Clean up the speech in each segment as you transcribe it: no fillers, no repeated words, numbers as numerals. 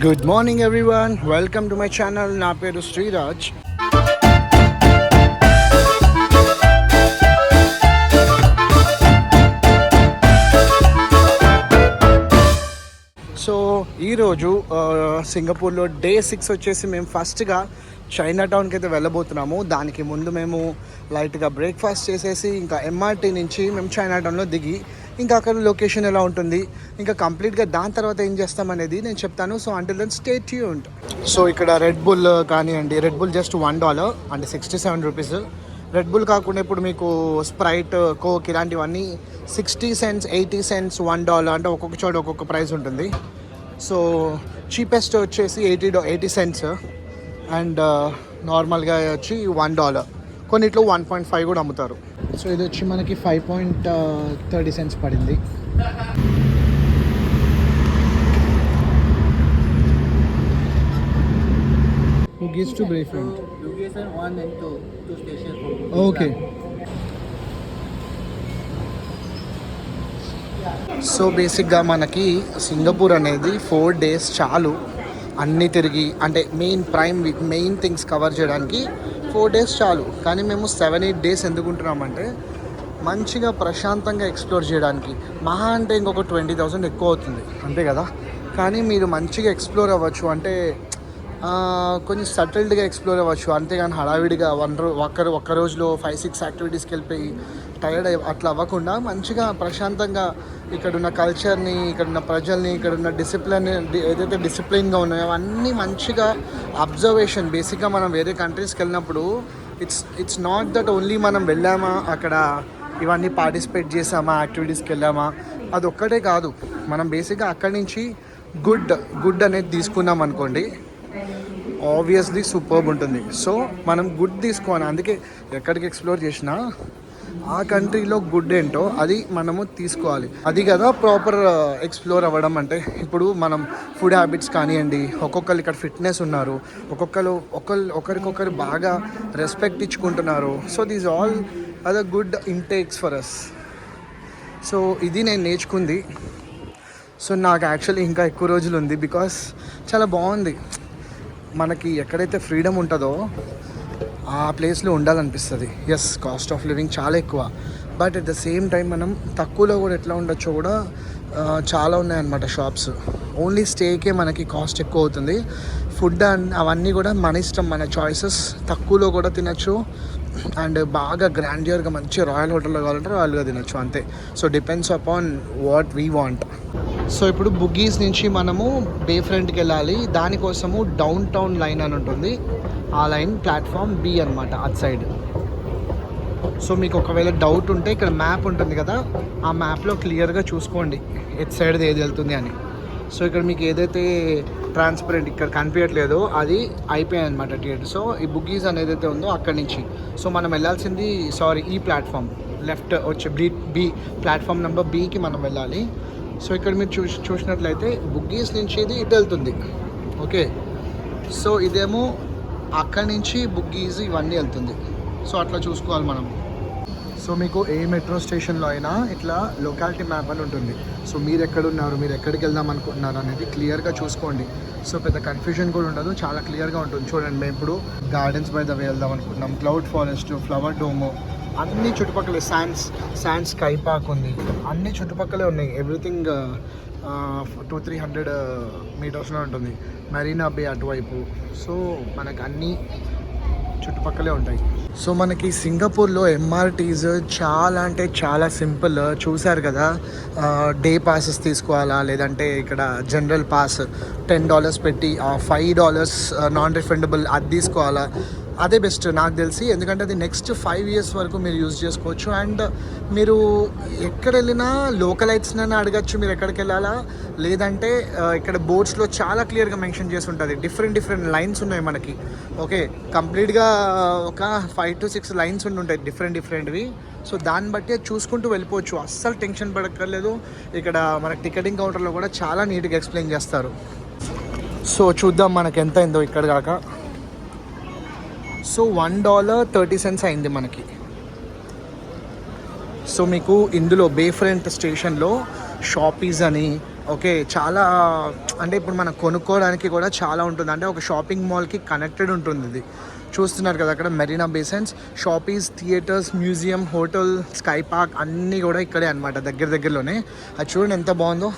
Good morning everyone, welcome to my channel. నా పేరు Sreeraj. So ఈరోజు సింగపూర్లో డే 6 వచ్చేసి మేము ఫస్ట్గా చైనా టౌన్కి అయితే వెళ్ళబోతున్నాము. దానికి ముందు మేము లైట్గా బ్రేక్ఫాస్ట్ చేసేసి ఇంకా ఎంఆర్టీ నుంచి మేము చైనా టౌన్లో దిగి ఇంకా అక్కడ లొకేషన్ ఎలా ఉంటుంది, ఇంకా కంప్లీట్గా దాని తర్వాత ఏం చేస్తామనేది నేను చెప్తాను. So until then stay tuned. So ఇక్కడ రెడ్ బుల్ కానివ్వండి, రెడ్ బుల్ జస్ట్ $1 అంటే 67 రూపీస్. రెడ్ బుల్ కాకుండా ఇప్పుడు మీకు స్ప్రైట్, కోక్ ఇలాంటివన్నీ 60 cents, 80 cents, $1 అంటే ఒక్కొక్క చోట ఒక్కొక్క ప్రైస్ ఉంటుంది. సో చీపెస్ట్ వచ్చేసి 80 cents అండ్ నార్మల్గా వచ్చి $1. కొన్నిట్లో 1.5 కూడా అమ్ముతారు. సో ఇది వచ్చి మనకి 5.30 cents పడింది. Bugis to Bayfront. Bugis and 1 and 2 stations. Okay. So బేసిక్గా మనకి సింగపూర్ అనేది 4 days చాలు అన్నీ తిరిగి, అంటే మెయిన్ థింగ్స్ కవర్ చేయడానికి 4 days చాలు. కానీ మేము 7-8 days ఎందుకుంటున్నామంటే మంచిగా ప్రశాంతంగా ఎక్స్ప్లోర్ చేయడానికి. మహా అంటే ఇంకొక 20,000 ఎక్కువ అవుతుంది అంతే కదా. కానీ మీరు మంచిగా ఎక్స్ప్లోర్ అవ్వచ్చు, అంటే కొంచెం సటిల్డ్గా ఎక్స్ప్లోర్ అవ్వచ్చు. అంతేగాని హడావిడిగా ఒక్క రోజులో 5-6 యాక్టివిటీస్కి వెళ్ళిపోయి టైర్డ్ అట్లా అవ్వకుండా మంచిగా ప్రశాంతంగా ఇక్కడున్న కల్చర్ని, ఇక్కడున్న ప్రజల్ని, ఇక్కడున్న డిసిప్లిన్ ఏదైతే డిసిప్లిన్గా ఉన్నాయో అవన్నీ మంచిగా అబ్జర్వేషన్. బేసిక్గా మనం వేరే కంట్రీస్కి వెళ్ళినప్పుడు ఇట్స్ నాట్ దట్ ఓన్లీ మనం వెళ్ళామా అక్కడ ఇవన్నీ పార్టిసిపేట్ చేసామా, యాక్టివిటీస్కి వెళ్ళామా, అది ఒక్కటే కాదు. మనం బేసిక్గా అక్కడి నుంచి గుడ్ అనేది తీసుకున్నాం అనుకోండి, ఆబ్వియస్లీ సూపర్బ్ ఉంటుంది. సో మనం గుడ్ తీసుకోవాలి. అందుకే ఎక్కడికి ఎక్స్ప్లోర్ చేసినా ఆ కంట్రీలో గుడ్ ఏంటో అది మనము తీసుకోవాలి. అది కదా ప్రాపర్ ఎక్స్ప్లోర్ అవ్వడం అంటే. ఇప్పుడు మనం ఫుడ్ హ్యాబిట్స్ కానివ్వండి, ఒక్కొక్కరు ఇక్కడ ఫిట్నెస్ ఉన్నారు, ఒకరికొకరు బాగా రెస్పెక్ట్ ఇచ్చుకుంటున్నారు. So these all are the good intakes for us. So ఇది నేను నేర్చుకుంది. సో నాకు యాక్చువల్లీ ఇంకా ఎక్కువ రోజులు ఉంది, బికాస్ చాలా బాగుంది. మనకి ఎక్కడైతే ఫ్రీడమ్ ఉంటుందో ఆ ప్లేస్లో ఉండాలనిపిస్తుంది. ఎస్, కాస్ట్ ఆఫ్ లివింగ్ చాలా ఎక్కువ, but at the same time మనం తక్కువలో కూడా ఎట్లా ఉండొచ్చో కూడా చాలా ఉన్నాయన్నమాట షాప్స్. ఓన్లీ స్టేకే మనకి కాస్ట్ ఎక్కువ అవుతుంది. ఫుడ్ అండ్ అవన్నీ కూడా మన ఇష్టం, మన చాయిసెస్. తక్కువలో కూడా తినచ్చు అండ్ బాగా గ్రాండియర్గా మంచి రాయల్ హోటల్లో కావాలంటే రాయల్గా తినచ్చు, అంతే. So depends upon what we want. So ఇప్పుడు బుగీస్ నుంచి మనము బే ఫ్రంట్కి వెళ్ళాలి. దానికోసము డౌన్ టౌన్ లైన్ అని ఉంటుంది. ఆ లైన్ ప్లాట్ఫామ్ B అనమాట, అట్ సైడ్. సో మీకు ఒకవేళ డౌట్ ఉంటే ఇక్కడ మ్యాప్ ఉంటుంది కదా, ఆ మ్యాప్లో క్లియర్గా చూసుకోండి ఎట్ సైడ్ ఏది వెళ్తుంది అని. సో ఇక్కడ మీకు ఏదైతే ట్రాన్స్పరెంట్ ఇక్కడ కనిపించట్లేదో అది అయిపోయాయి అనమాట టికెట్. సో ఈ బుగీస్ అనేది అయితే ఉందో అక్కడి నుంచి సో మనం వెళ్ళాల్సింది ఈ ప్లాట్ఫామ్ లెఫ్ట్ వచ్చే B ప్లాట్ఫామ్ నెంబర్ Bకి మనం వెళ్ళాలి. సో ఇక్కడ మీరు చూసినట్లయితే బుగ్గీస్ నుంచి ఇది ఇటు వెళ్తుంది. ఓకే, సో ఇదేమో అక్కడి నుంచి బుగ్గీస్ ఇవన్నీ వెళ్తుంది. సో అట్లా చూసుకోవాలి మనం. సో మీకు ఏ మెట్రో స్టేషన్లో అయినా ఇట్లా లొకాలిటీ మ్యాప్ అని ఉంటుంది. సో మీరు ఎక్కడున్నారు, మీరు ఎక్కడికి వెళ్దాం అనుకుంటున్నారు అనేది క్లియర్గా చూసుకోండి. సో పెద్ద కన్ఫ్యూజన్ కూడా ఉండదు, చాలా క్లియర్గా ఉంటుంది. చూడండి, మేము ఇప్పుడు గార్డెన్స్ బై ద వే వెళ్దాం అనుకుంటున్నాం, క్లౌడ్ ఫారెస్ట్, ఫ్లవర్ డోము, అన్నీ చుట్టుపక్కల శాండ్ స్కై పార్క్ ఉంది, అన్నీ చుట్టుపక్కలే ఉన్నాయి. ఎవ్రీథింగ్ 200-300 మీటర్స్లో ఉంటుంది. మరీనా బే అటువైపు. సో మనకు అన్నీ చుట్టుపక్కలే ఉంటాయి. సో మనకి సింగపూర్లో MRTs చాలా అంటే చాలా సింపుల్. చూశారు కదా, డే పాసెస్ తీసుకోవాలా, లేదంటే ఇక్కడ జనరల్ పాస్ $10 పెట్టి $5 నాన్ రిఫండబుల్ అది తీసుకోవాలా, అదే బెస్ట్ నాకు తెలిసి. ఎందుకంటే అది నెక్స్ట్ 5 years వరకు మీరు యూజ్ చేసుకోవచ్చు. అండ్ మీరు ఎక్కడ వెళ్ళినా లోకలైట్స్నైనా అడగచ్చు మీరు ఎక్కడికి వెళ్ళాలా, లేదంటే ఇక్కడ బోర్డ్స్లో చాలా క్లియర్గా మెన్షన్ చేసి ఉంటుంది. డిఫరెంట్ లైన్స్ ఉన్నాయి మనకి. ఓకే, కంప్లీట్గా ఒక 5 to 6 లైన్స్ ఉంటాయి డిఫరెంట్వి. సో దాన్ని బట్టి చూసుకుంటూ వెళ్ళిపోవచ్చు, అస్సలు టెన్షన్ పడక్కర్లేదు. ఇక్కడ మనకి టికెటింగ్ కౌంటర్లో కూడా చాలా నీట్గా ఎక్స్ప్లెయిన్ చేస్తారు. సో చూద్దాం మనకి ఎంత అయిందో ఇక్కడ కాక. సో $1.30 అయింది మనకి. సో మీకు ఇందులో బే ఫ్రంట్ స్టేషన్లో షాపీస్ అని ఓకే, చాలా అంటే ఇప్పుడు మనం కొనుక్కోవడానికి కూడా చాలా ఉంటుంది. అంటే ఒక షాపింగ్ మాల్కి కనెక్టెడ్ ఉంటుంది ఇది. చూస్తున్నారు కదా అక్కడ Marina Bay Sands, shoppes, theatres, museum, hotel, sky park అన్నీ కూడా ఇక్కడే అనమాట, దగ్గరలోనే. అది చూడండి ఎంత బాగుందో.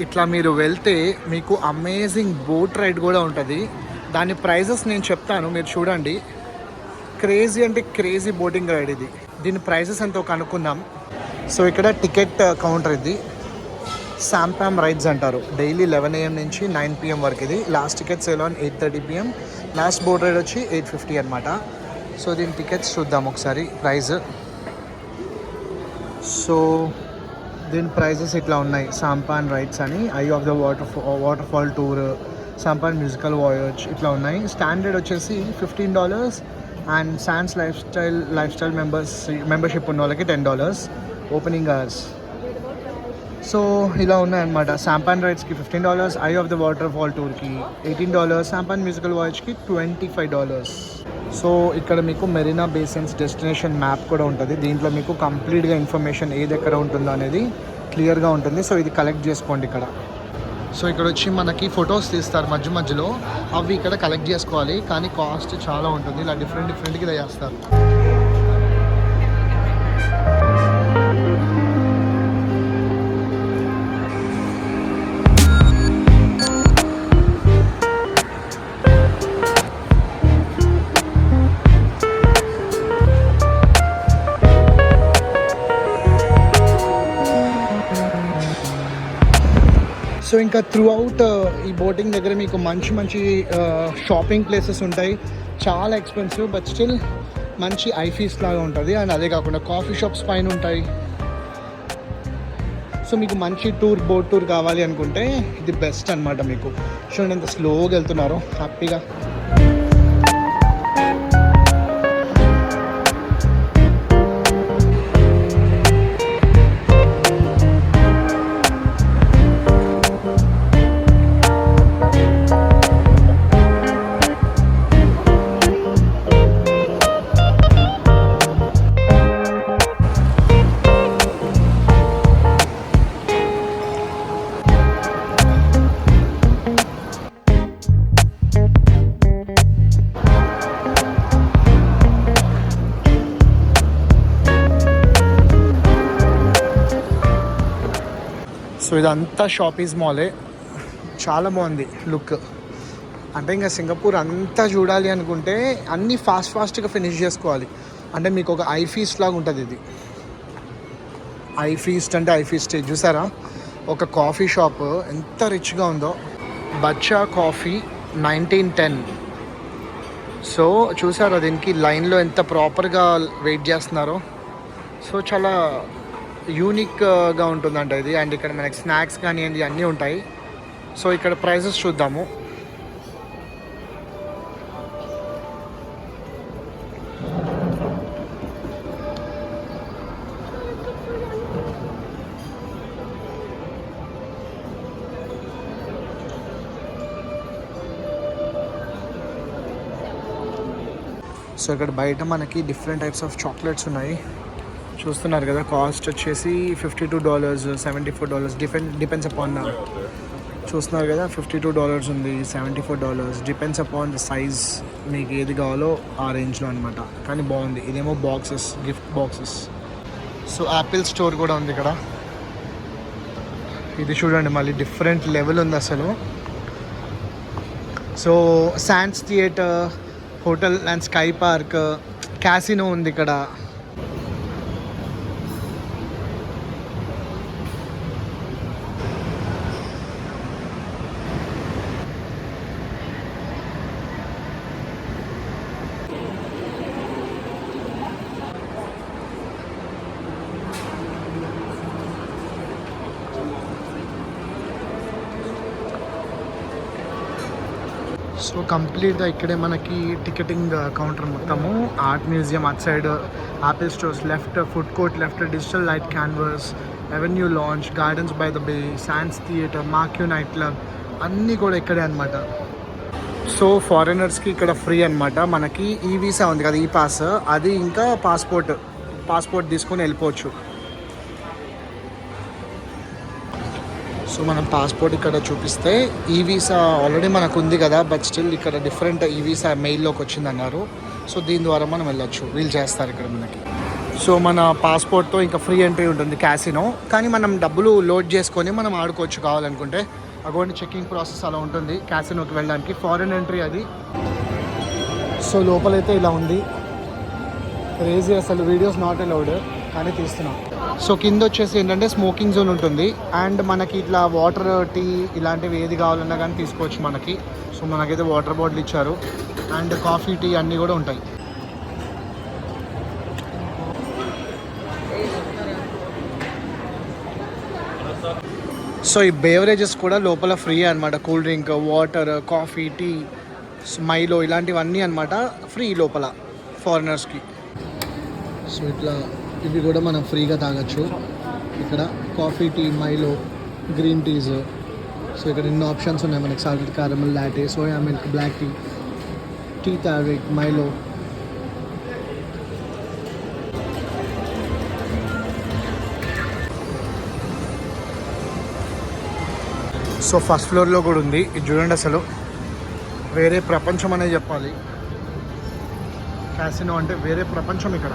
ఇట్లా మీరు వెళ్తే మీకు అమేజింగ్ బోట్ రైడ్ కూడా ఉంటుంది. దాని ప్రైజెస్ నేను చెప్తాను, మీరు చూడండి. క్రేజీ అంటే క్రేజీ బోటింగ్ రైడ్ ఇది. దీని ప్రైజెస్ ఎంతో కనుక్కుందాం. సో ఇక్కడ టికెట్ కౌంటర్ ఇది. శాంపామ్ రైడ్స్ అంటారు. డైలీ 11 AM నుంచి 9 PM వరకు ఇది. Last ticket sale on 8:30 PM. Last boat ride వచ్చి 8:50 అనమాట. సో దీని టికెట్స్ చూద్దాం ఒకసారి ప్రైజ్. సో దీని ప్రైజెస్ ఇట్లా ఉన్నాయి. శాంపాన్ రైడ్స్ అని, eye of the waterfall tour, sampan musical voyage ఇట్లా ఉన్నాయి. స్టాండర్డ్ వచ్చేసి $15 and Sands lifestyle membership ఉన్న వాళ్ళకి $10 ఓపెనింగ్ అవర్స్. సో ఇలా ఉన్నాయన్నమాట. శాంపాన్ రైడ్స్కి $15, eye of the waterfall టూర్కి $18, శాంపాన్ మ్యూజికల్ వాయేజ్కి $25. సో ఇక్కడ మీకు Marina Bay Sands destination map కూడా ఉంటుంది. దీంట్లో మీకు కంప్లీట్గా ఇన్ఫర్మేషన్ ఏది ఎక్కడ ఉంటుందో అనేది క్లియర్గా ఉంటుంది. సో ఇది కలెక్ట్ చేసుకోండి ఇక్కడ. సో ఇక్కడ వచ్చి మనకి ఫొటోస్ తీస్తారు మధ్యలో, అవి ఇక్కడ కలెక్ట్ చేసుకోవాలి. కానీ కాస్ట్ చాలా ఉంటుంది. ఇలా డిఫరెంట్గా ఇలా చేస్తారు. సో ఇంకా త్రూ అవుట్ ఈ బోటింగ్ దగ్గర మీకు మంచి షాపింగ్ ప్లేసెస్ ఉంటాయి. చాలా ఎక్స్పెన్సివ్ బట్ స్టిల్ మంచి ఐఫీస్ లాగా ఉంటుంది. అండ్ అదే కాకుండా కాఫీ షాప్స్ పైన ఉంటాయి. సో మీకు మంచి బోట్ టూర్ కావాలి అనుకుంటే ఇది బెస్ట్ అనమాట. మీకు చూడండి ఎంత స్లోగా వెళ్తున్నారో హ్యాపీగా. సో ఇదంతా షాపీస్ మాలే. చాలా బాగుంది లుక్. అంటే ఇంకా సింగపూర్ అంతా చూడాలి అనుకుంటే అన్నీ ఫాస్ట్గా ఫినిష్ చేసుకోవాలి. అంటే మీకు ఒక ఐ ఫీస్ట్ లాగా ఉంటుంది ఇది. ఐ ఫీస్ట్ అంటే ఐ ఫీస్ట్ చూసారా? ఒక కాఫీ షాప్ ఎంత రిచ్గా ఉందో. బచ్చా కాఫీ 1910. సో చూసారా దీనికి లైన్లో ఎంత ప్రాపర్గా వెయిట్ చేస్తున్నారో. సో చాలా యూనిక్గా ఉంటుందంట ఇది. అండ్ ఇక్కడ మనకి స్నాక్స్ కానివ్వండి అన్నీ ఉంటాయి. సో ఇక్కడ ప్రైజెస్ చూద్దాము. సో ఇక్కడ బయట మనకి డిఫరెంట్ టైప్స్ ఆఫ్ చాక్లెట్స్ ఉన్నాయి. చూస్తున్నారు కదా. కాస్ట్ వచ్చేసి $52, $74 డిపెండ్స్ అపాన్. చూస్తున్నారు కదా $52 ఉంది, $74 డిపెండ్స్ అపాన్ ద సైజ్. మీకు ఏది కావాలో ఆ రేంజ్లో అనమాట. కానీ బాగుంది. ఇదేమో boxes, gift boxes. So Apple store కూడా ఉంది ఇక్కడ. ఇది చూడండి మళ్ళీ డిఫరెంట్ లెవెల్ ఉంది అసలు. So Sands theatre, hotel and sky park, casino ఉంది ఇక్కడ. సో కంప్లీట్గా ఇక్కడే మనకి టికెటింగ్ కౌంటర్ మొత్తము. Art museum at side, Apple stores left, food court left, digital light canvas, avenue launch, Gardens by the Bay, Sands theatre, Marquee night club అన్నీ కూడా ఇక్కడే అనమాట. సో ఫారినర్స్కి ఇక్కడ ఫ్రీ అనమాట. మనకి ఈ వీసా ఉంది కదా, ఈ పాస్, అది ఇంకా పాస్పోర్ట్ తీసుకొని వెళ్ళిపోవచ్చు. సో మనం పాస్పోర్ట్ ఇక్కడ చూపిస్తే ఈ వీసా ఆల్రెడీ మనకు ఉంది కదా, బట్ స్టిల్ ఇక్కడ డిఫరెంట్ ఈ వీసా మెయిల్లోకి వచ్చిందన్నారు. సో దీని ద్వారా మనం వెళ్ళొచ్చు, వీళ్ళు చేస్తారు ఇక్కడ మనకి. సో మన పాస్పోర్ట్తో ఇంకా ఫ్రీ ఎంట్రీ ఉంటుంది క్యాసినో, కానీ మనం డబ్బులు లోడ్ చేసుకొని మనం ఆడుకోవచ్చు కావాలనుకుంటే. అటువంటి చెకింగ్ ప్రాసెస్ అలా ఉంటుంది క్యాసినోకి వెళ్ళడానికి, ఫారెన్ ఎంట్రీ అది. సో లోపలైతే ఇలా ఉంది, క్రేజీ అసలు. వీడియోస్ నాట్ అలౌడ్ కానీ తీస్తున్నాం. సో కింద వచ్చేసి ఏంటంటే స్మోకింగ్ జోన్ ఉంటుంది, అండ్ మనకి ఇట్లా వాటర్, టీ ఇలాంటివి ఏది కావాలన్నా కానీ తీసుకోవచ్చు మనకి. సో మనకైతే వాటర్ బాటిల్ ఇచ్చారు, అండ్ కాఫీ, టీ అన్నీ కూడా ఉంటాయి. సో ఈ బేవరేజెస్ కూడా లోపల ఫ్రీ అనమాట. Cool drink, water, coffee, tea, Milo ఇలాంటివన్నీ అనమాట ఫ్రీ లోపల ఫారినర్స్కి. సో ఇట్లా ఇవి కూడా మనం ఫ్రీగా తాగొచ్చు ఇక్కడ. Coffee, tea, Milo, green teas. So ఇక్కడ ఎన్నో ఆప్షన్స్ ఉన్నాయి మనకి. Salted caramel, latte, soya milk, black tea, teh tarik, Milo. So first ఫ్లోర్లో కూడా ఉంది. ఇది చూడండి, అసలు వేరే ప్రపంచం అనే చెప్పాలి. క్యాసినో అంటే వేరే ప్రపంచం ఇక్కడ.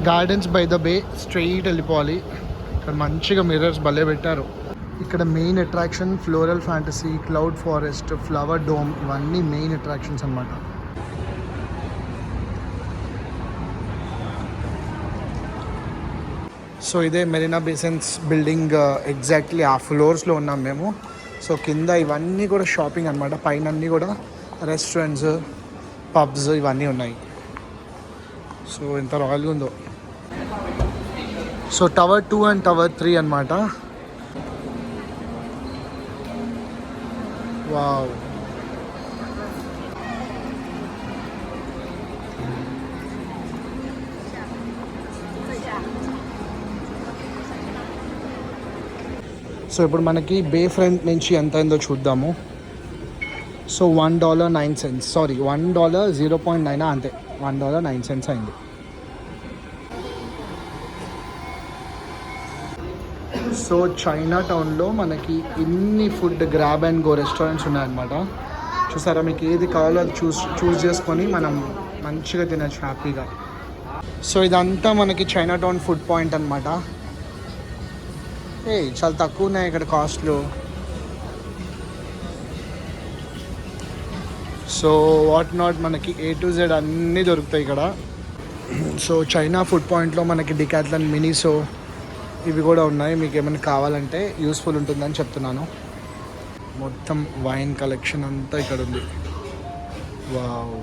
Gardens by the Bay straight వెళ్ళిపోవాలి. ఇక్కడ మంచిగా మిర్రర్స్ భలే పెట్టారు. ఇక్కడ main attraction floral fantasy, cloud forest, flower dome, ఇవన్నీ మెయిన్ అట్రాక్షన్స్ అన్నమాట. సో ఇదే మెరీనా బేసన్స్ బిల్డింగ్, ఎగ్జాక్ట్లీ ఆ ఫ్లోర్స్లో ఉన్నాం మేము. సో కింద ఇవన్నీ కూడా షాపింగ్ అనమాట, పైన అన్నీ కూడా రెస్టారెంట్స్, పబ్స్ ఇవన్నీ ఉన్నాయి. సో ఎంత రాయల్గా ఉందో. సో టవర్ 2 అండ్ టవర్ 3 అనమాట. వావ్. సో ఇప్పుడు మనకి బే ఫ్రంట్ నుంచి ఎంత అయిందో చూద్దాము. సో $1.09, సారీ $1.09 అంతే, $1.09 అయింది. సో చైనా టౌన్లో మనకి ఇన్ని food grab and go restaurants ఉన్నాయన్నమాట. చూసారా, మీకు ఏది కావాలో అది చూస్ చేసుకొని మనం మంచిగా తినచ్చు హ్యాపీగా. సో ఇదంతా మనకి చైనా టౌన్ ఫుడ్ పాయింట్ అనమాట. చాలా తక్కువ ఉన్నాయి ఇక్కడ కాస్ట్లు. సో వాట్ నాట్ మనకి A to Z అన్నీ దొరుకుతాయి ఇక్కడ. సో చైనా ఫుడ్ పాయింట్లో మనకి డికాథ్లాన్, మినిసో ఇవి కూడా ఉన్నాయి. మీకు ఏమైనా కావాలంటే యూస్ఫుల్ ఉంటుందని చెప్తున్నాను. మొత్తం వైన్ కలెక్షన్ అంతా ఇక్కడ ఉంది. వావ్.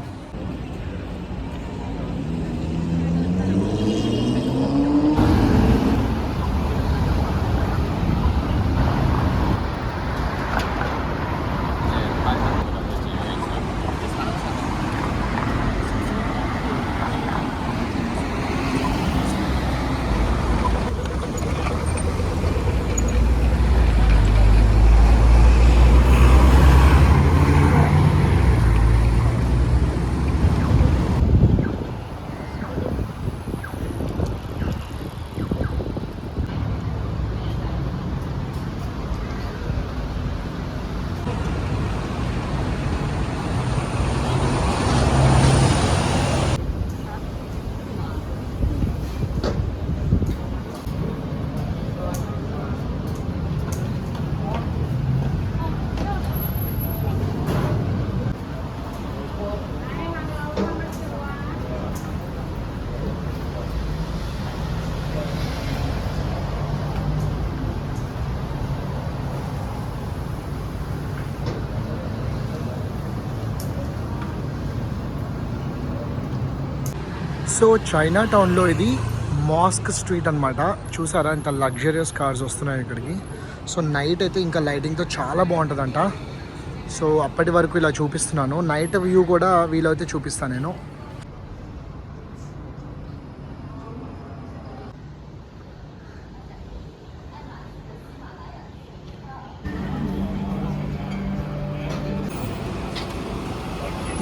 సో చైనా టౌన్లో ఇది మాస్క్ స్ట్రీట్ అనమాట. చూసారా ఇంత లగ్జరియస్ కార్స్ వస్తున్నాయి ఇక్కడికి. సో నైట్ అయితే ఇంకా లైటింగ్తో చాలా బాగుంటుందంట. సో అప్పటి వరకు ఇలా చూపిస్తున్నాను, నైట్ వ్యూ కూడా వీలైతే చూపిస్తాను నేను.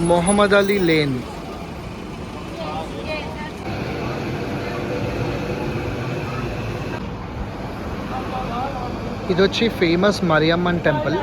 మొహమ్మద్ అలీ లేన్. ఇది వచ్చి ఫేమస్ మరియమ్మన్ టెంపుల్.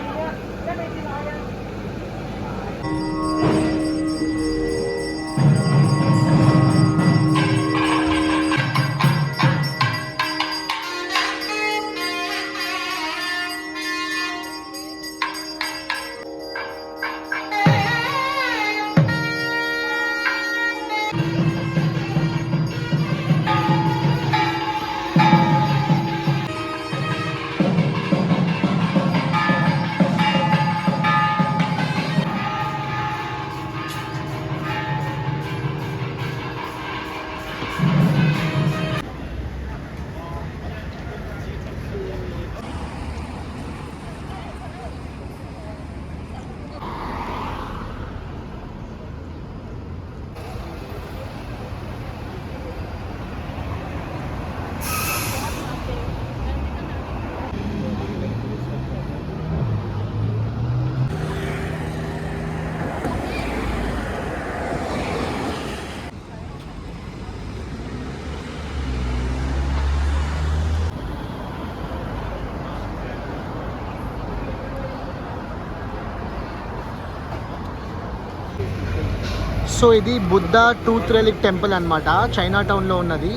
సో ఇది బుద్ధ టూత్ రెలిక్ టెంపుల్ అనమాట, చైనా టౌన్లో ఉన్నది.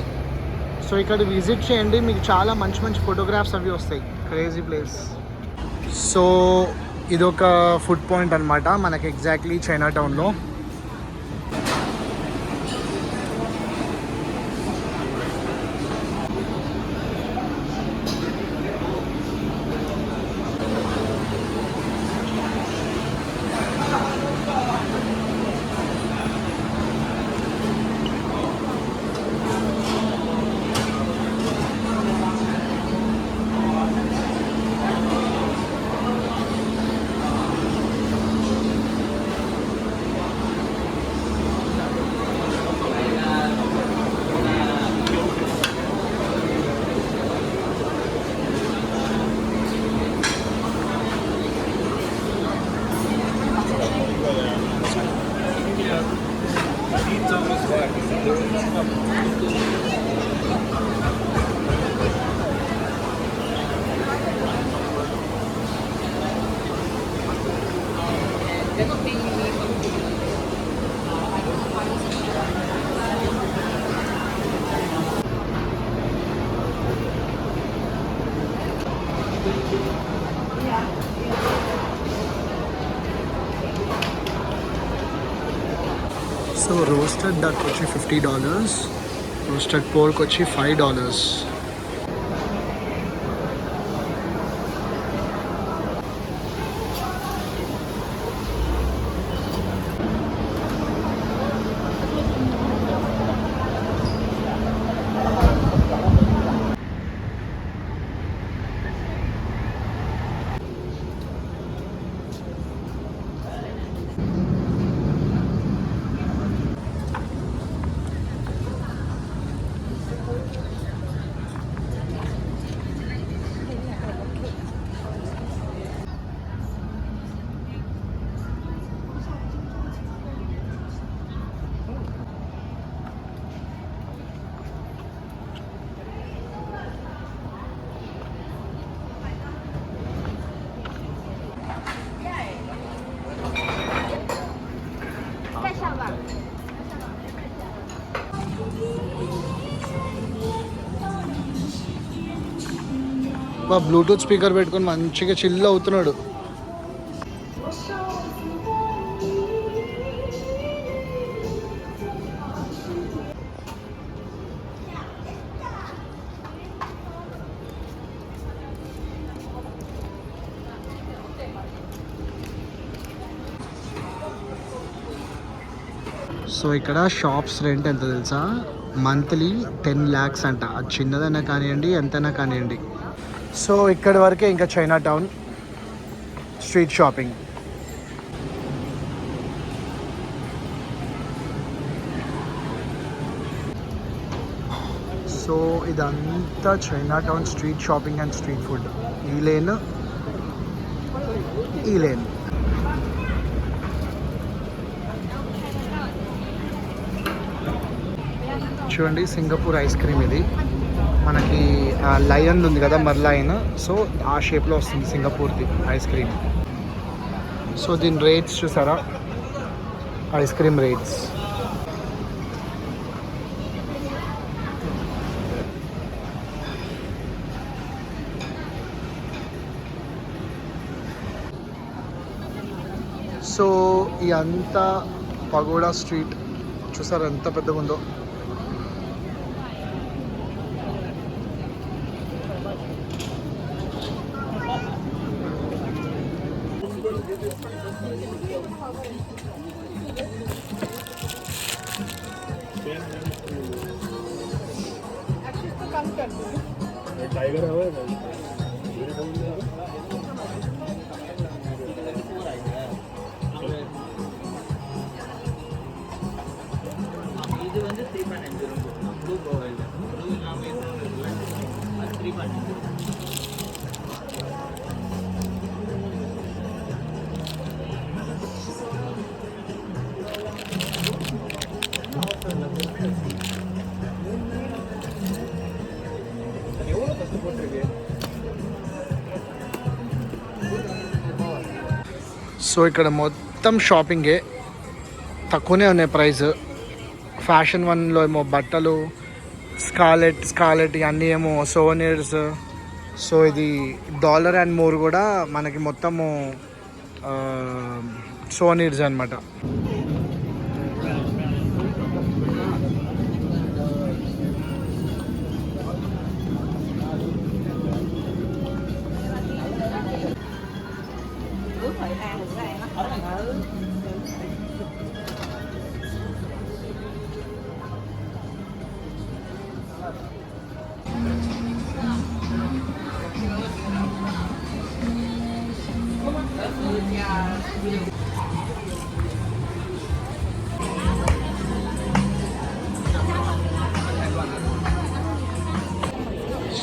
సో ఇక్కడ విజిట్ చేయండి, మీకు చాలా మంచి మంచి ఫోటోగ్రాఫ్స్ అవి వస్తాయి. Crazy place. సో ఇదొక ఫుడ్ పాయింట్ అనమాట మనకి ఎగ్జాక్ట్లీ చైనా టౌన్లో. సో రోస్టెడ్ డక్ వచ్చి $50, రోస్టెడ్ పోర్క్ వచ్చి $5. బ్లూటూత్ స్పీకర్ పెట్టుకొని మంచిగా చిల్ అవుతున్నాడు. సో ఇక్కడ షాప్స్ రెంట్ ఎంత తెలుసా, మంత్లీ 10 lakhs అంట. అది చిన్నదైనా కానివ్వండి ఎంతైనా కానివ్వండి. సో ఇక్కడి వరకే ఇంకా Chinatown street shopping. So ఇదంతా Chinatown street shopping and street food. ఈ లేన్ ఈ లేన్. చూడండి సింగపూర్ ఐస్ క్రీమ్ ఇది మనకి లయన్ ఉంది కదా మర్లయన్, సో ఆ షేప్లో వస్తుంది సింగపూర్ది ఐస్ క్రీమ్. సో దీని రేట్స్ చూసారా, ఐస్ క్రీమ్ రేట్స్. సో ఈ అంతా పగోడా స్ట్రీట్ చూసారా ఎంత పెద్దగా ఉందో. टाइगर है இது வந்து 3.5 ப்ளூ கோல்ட் ப்ளூ இல்லாமல் இது 3.5. సో ఇక్కడ మొత్తం షాపింగే, తక్కువనే ఉన్నాయి ప్రైస్. ఫ్యాషన్ వన్లో ఏమో బట్టలు, స్కాలెట్ ఇవన్నీ ఏమో సోవెనీర్స్. సో ఇది $1 కూడా మనకి మొత్తము సోవెనీర్స్ అనమాట.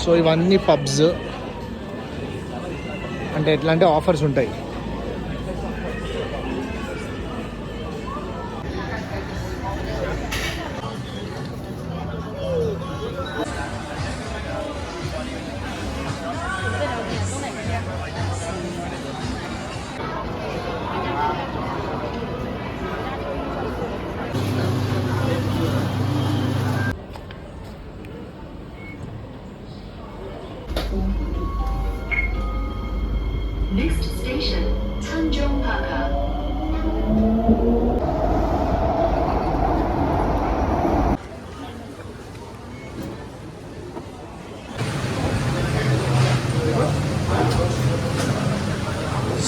సో ఇవన్నీ పబ్స్, అంటే ఎట్లా అంటే ఆఫర్స్ ఉంటాయి. Next station, Tanjong Pagar.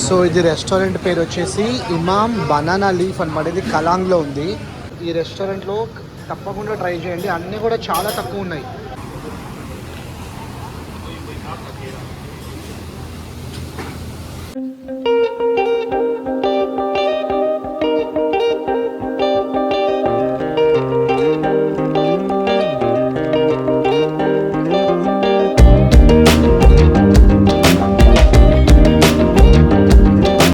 So ఇది రెస్టారెంట్ పేరు వచ్చేసి ఇమామ్ బనానా లీఫ్ అనమాట. ఇది కలాంగ్లో ఉంది. ఈ రెస్టారెంట్లో తప్పకుండా ట్రై చేయండి, అన్నీ కూడా చాలా తక్కువ ఉన్నాయి.